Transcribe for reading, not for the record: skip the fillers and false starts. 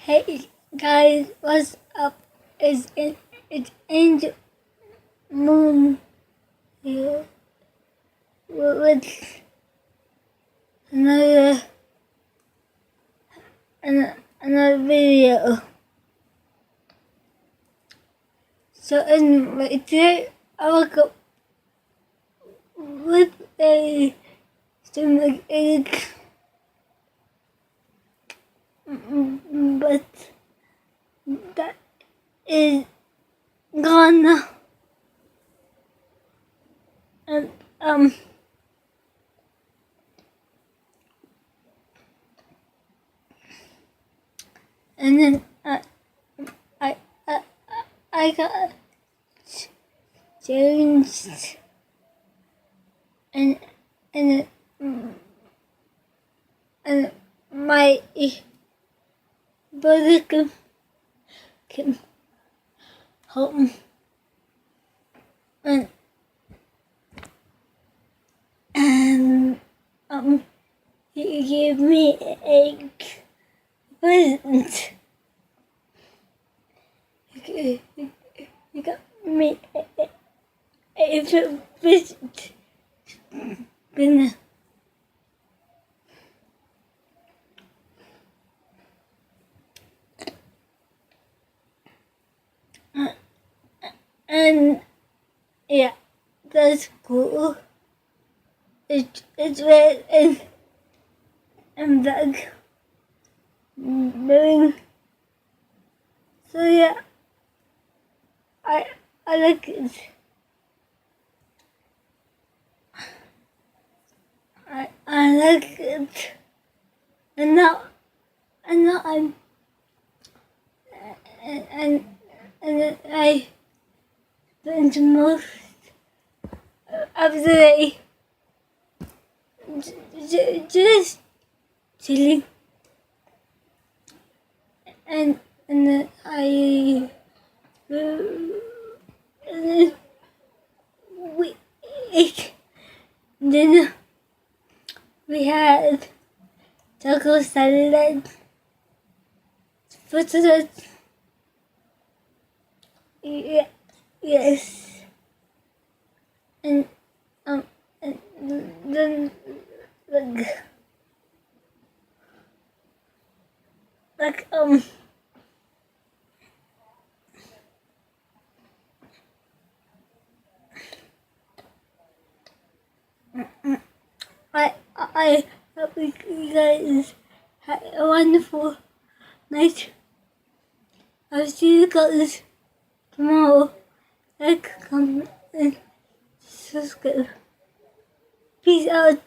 Hey guys, what's up? It's Angel Moon here with another another video. So anyway, today I woke up with a stomach ache, but that is gone now. And and then I I I got changed and and my brother came home and he gave me a present. He got me a present. And yeah, that's cool. It's red and black. Doing so yeah, I like it. I like it. And now I'm and I spent most of the day just chilling, and then and then we ate dinner. We had taco salad, potatoes. Yeah, yes, and then like I hope you guys had a wonderful night. I'll see you guys tomorrow. Like, comment, and subscribe. Peace out.